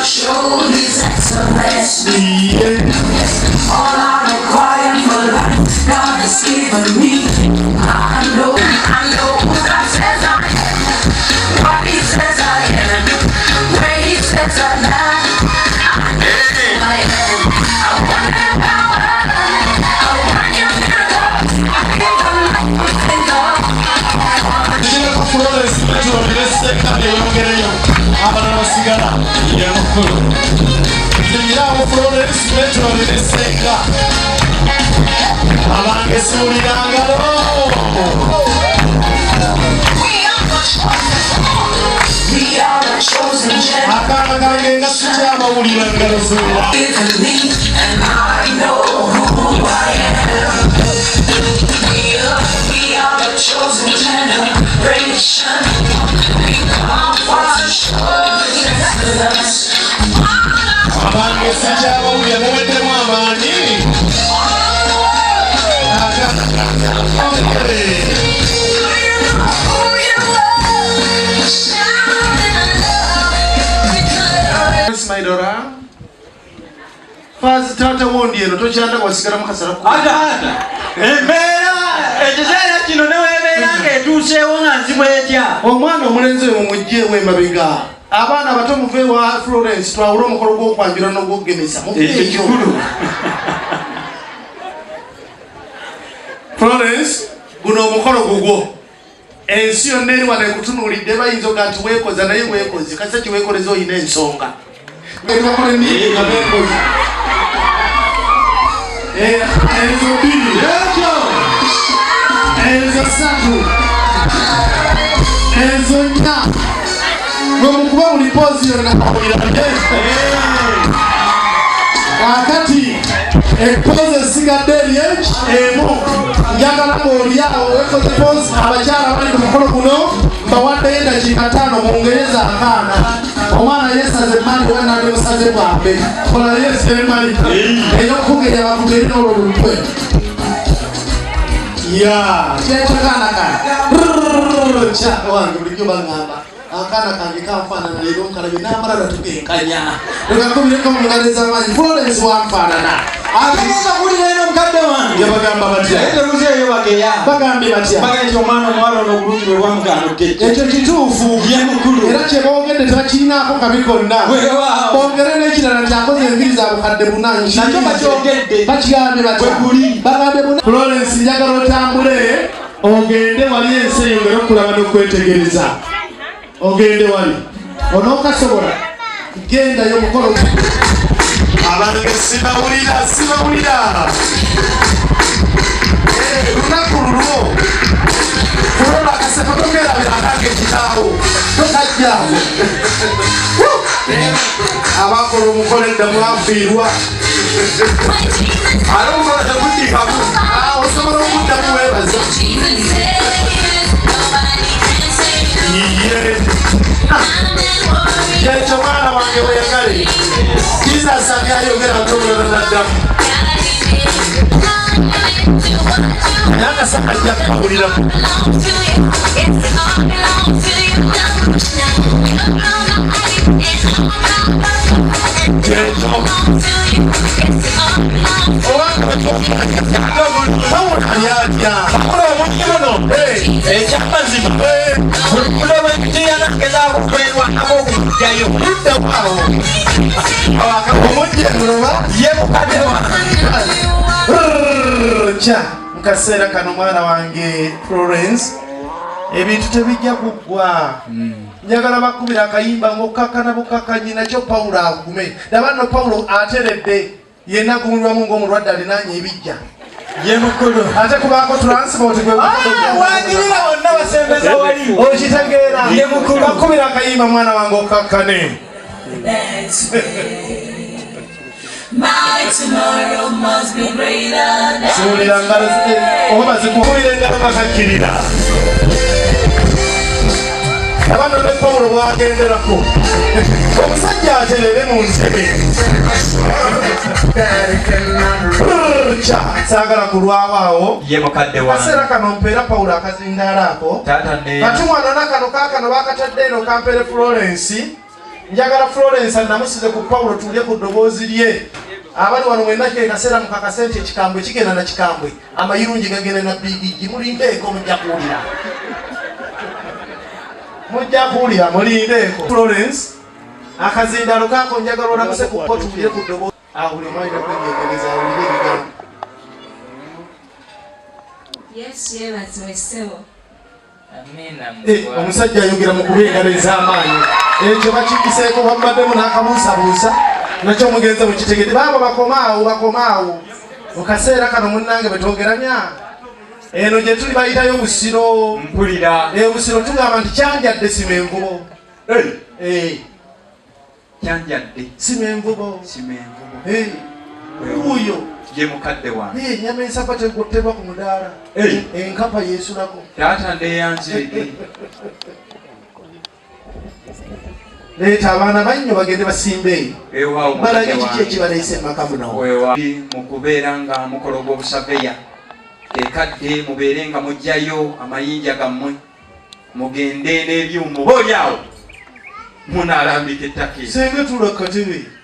Show his excellence. All I require for life, God has given me. I know who God says I am, what He says I am, where He says I am. I am. I want that power. I want your miracle. I get the light within God. We are the chosen generation. Given me, and I know who I am. We are the chosen generation. We come for to show His excellence. My daughter, first tata wondi eno tokyanda kwasigala mukasala ata embeera ekiseera kino neweebeera ng'etuuseewo nga nzibu etya omwana omulenzi oyo mumugjeewo emabega abaana bato muve wa Florence twawula omukolo gw'okwanjula n'ogwogemesa ekyo kikulu Florence guno omukolo gugwo ensi yonna eri wano ekutunuulidde bayinza oga nti weekoza naye weekoze kasa kiweekoleza oyina ensonga enzo biri enzo satu enzo nnya lwomukuba buli poozi yonna kawulira kakati epoozi esigadde eri emu njagala ng'olyawo wekoze poozi abakyala bali ku mukolo guno mbawaddeyo endakiika 5 mungereza akaana omwana yesaze emali wenali busaze bwabwe kola yese emali ey'okugeya bakugeri n'olwo lutwe ya kyekakaana kya wange bulijjo baŋŋamba akaana kange kanfaanana leero nkalabye n'amalala tugenkanya ekakubireko mu ngalo ez'amaanyi Florence wanfaanana agenda kulira eno mukadde wange bagamba batya eteruzeeyo bageya bagambye batya baga nti omwana omuwala ono obulungi bwe bwamugaanudde ekyo kituufu ye mukulu era kye boogedde tebakirinaako kabi konna boogere n'ekirala nti akoze enviri za bukadde 4 nakyo bakyogedde bakigambye batya bagambye Florence njagala otambule ogende wali ensi eyongere okulaba n'okwetegereza ogende wali onookasobola gendayo omukolo abantu sibawulira lunaku lulwo kulola akaseko togerabira akange kitaawo tokajjaawo abakola omukolo edda mwafiirwa ate omukola tegudikamu osobola okuddamu weebaza kyekyo mwana wange weyagale Jesus abyayogera ntobulana naddamu nakasaka ajja kukawuliramu mukaseera kano mwana wange Florence ebintu tebijja kuggwa njagala bakubira akayimba ng'okkakana bukkakanyi nakyo Pawulo agume laba nno Pawulo ateredde yenna agumulwamu ng'omulwadde alinaanye ebijja ye mukulu ate kubaako transport wangirira wonna basembeza wali okitegeera ye mukulu bakubira akayimba mwana wange okkakkane My tomorrow must be greater than siwulira ngalo oba zikuwulira engalo nga kakkirira abano ne Pawulo bwagenderako omusajja aterere mu ntebe saagala kulwawo awo ye mukadde wange kaseera kano mpeera Pawulo akazindaala ako katumwanona kano kaakano bakatadde eno kampere Florence njagala Florence namusize ku Pawulo tulye ku ddoboozi lye abali wano mwena ke kaseera mukakase nti ekikambwe kigenda na kikambwe amayirungi gagenda na bigigi mulindeeko mujja kuwulira mulindeeko Florence akazindaalo kaako njagala onamuse ku po tulye ku ddoboozi buli mwalina kwenyegereza awulire ebigambo. Yesu yeebazibwe ssebo. Omusajja ayogera mu kuba engalo ez'amaanyi ekyo bakigiseeko bamubaddemu n'akabuusabuusa nakyo mugenze mukitegedde baabo bakomaawo mu kaseera kano munnange betwogeranya eno gye tuli bayitayo busiro mpulira busiro tugamba nti kyanjadde sima envubo kyanjadde sima envubo wuuyo ye mukadde wange ennyama ensapa tegottebwa ku mudaala enkapa yeesulako taata ndeyanziridde leeta abaana bannyo bagende basimbe ewaawo balage kiki ekibaleese emaka munawo mu kubeera nga mukola obwobusaveya ekadde mubeere nga mugjayo amayinja gammwe mugende n'ebyuma oba oli awo munaalambika ettaka singa tula katebe